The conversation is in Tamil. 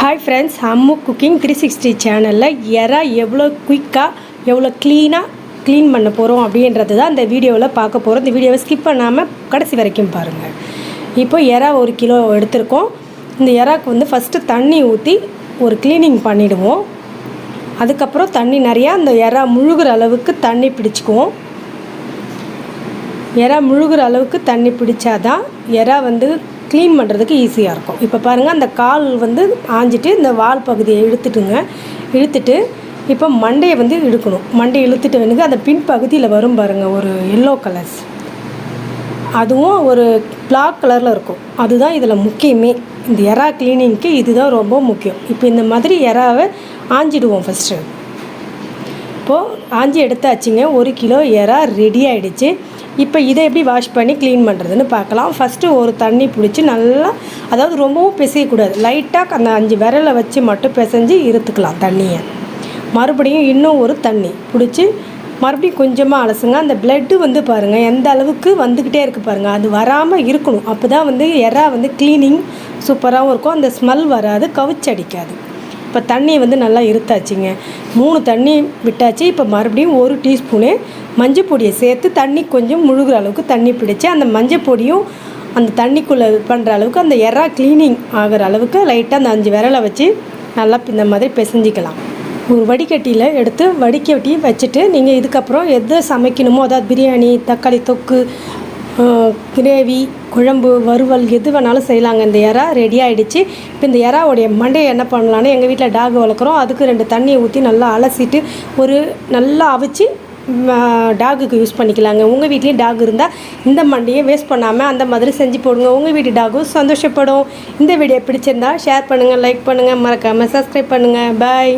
ஹாய் ஃப்ரெண்ட்ஸ், அம்மு குக்கிங் 360 சேனலில் எறா எவ்வளோ குயிக்காக எவ்வளோ க்ளீன் பண்ண போகிறோம் அப்படின்றது தான் இந்த வீடியோவில் பார்க்க போகிறோம். இந்த வீடியோவை ஸ்கிப் பண்ணாமல் கடைசி வரைக்கும் பாருங்கள். இப்போ எறா 1 கிலோ எடுத்திருக்கோம். இந்த எறாக்கு வந்து ஃபஸ்ட்டு தண்ணி ஊற்றி ஒரு க்ளீனிங் பண்ணிவிடுவோம். அதுக்கப்புறம் தண்ணி நிறையா அந்த எறா முழுகிற அளவுக்கு தண்ணி பிடிச்சிக்குவோம். எறா முழுகிற அளவுக்கு தண்ணி பிடிச்சாதான் எறா வந்து க்ளீன் பண்ணுறதுக்கு ஈஸியாக இருக்கும். இப்போ பாருங்கள், அந்த கால் வந்து ஆஞ்சிட்டு இந்த வால் பகுதியை இழுத்துட்டு இப்போ மண்டையை வந்து இழுக்கணும். மண்டையை இழுத்துட்டு வந்து அந்த பின்பகுதியில் வரும் பாருங்கள், ஒரு எல்லோ கலர்ஸ், அதுவும் ஒரு பிளாக் கலரில் இருக்கும். அதுதான் இதில் முக்கியமே. இந்த எறா க்ளீனிங்க்கு இதுதான் ரொம்ப முக்கியம். இப்போ இந்த மாதிரி எறாவை ஆஞ்சிடுவோம் ஃபஸ்ட்டு. இப்போது ஆஞ்சி எடுத்தாச்சுங்க. 1 கிலோ எறா ரெடி ஆகிடுச்சு. இப்போ இதை எப்படி வாஷ் பண்ணி க்ளீன் பண்ணுறதுன்னு பார்க்கலாம். ஃபஸ்ட்டு ஒரு தண்ணி பிடிச்சி நல்லா, அதாவது ரொம்பவும் பிசையக்கூடாது, லைட்டாக அந்த 5 விரலை வச்சு மட்டும் பிசைஞ்சு இருத்துக்கலாம் தண்ணியை. மறுபடியும் இன்னும் ஒரு தண்ணி பிடிச்சி மறுபடியும் கொஞ்சமாக அலசுங்க. அந்த ப்ளட்டு வந்து பாருங்கள் எந்த அளவுக்கு வந்துக்கிட்டே இருக்குது பாருங்கள், அது வராமல் இருக்கணும். அப்போ தான் வந்து எறா வந்து க்ளீனிங் சூப்பராகவும் இருக்கும், அந்த ஸ்மெல் வராது, கவிச்சடிக்காது. இப்போ தண்ணி வந்து நல்லா இருத்தாச்சுங்க. 3 தண்ணி விட்டாச்சு. இப்போ மறுபடியும் 1 டீஸ்பூனு மஞ்சள் பொடியை சேர்த்து தண்ணி கொஞ்சம் முழுகிற அளவுக்கு தண்ணி பிடிச்சி அந்த மஞ்சள் பொடியும் அந்த தண்ணிக்குள்ளே பண்ணுற அளவுக்கு, அந்த எறா க்ளீனிங் ஆகிற அளவுக்கு லைட்டாக அந்த 5 விரலை வச்சு நல்லா இந்த மாதிரி பிசைஞ்சிக்கலாம். ஒரு வடிகட்டியில் எடுத்து வடிகட்டி வச்சுட்டு நீங்கள் இதுக்கப்புறம் எதை சமைக்கணுமோ, அதாவது பிரியாணி, தக்காளி தொக்கு, கிரேவி, குழம்பு, வறுவல் எது வேணாலும் செய்யலாங்க. இந்த எறா ரெடி ஆகிடுச்சு. இப்போ இந்த எறாவுடைய மண்டையை என்ன பண்ணலான்னு, எங்கள் வீட்டில் டாக் வளர்க்குறோம், அதுக்கு 2 தண்ணியை ஊற்றி நல்லா அலசிட்டு ஒரு நல்லா அவிச்சு டாகுக்கு யூஸ் பண்ணிக்கலாங்க. உங்கள் வீட்லேயும் டாக் இருந்தால் இந்த மண்டையை வேஸ்ட் பண்ணாமல் அந்த மாதிரி செஞ்சு போடுங்க. உங்கள் வீட்டு டாகும் சந்தோஷப்படும். இந்த வீடியோ பிடிச்சிருந்தா ஷேர் பண்ணுங்கள், லைக் பண்ணுங்கள், மறக்காமல் சப்ஸ்கிரைப் பண்ணுங்கள். பாய்.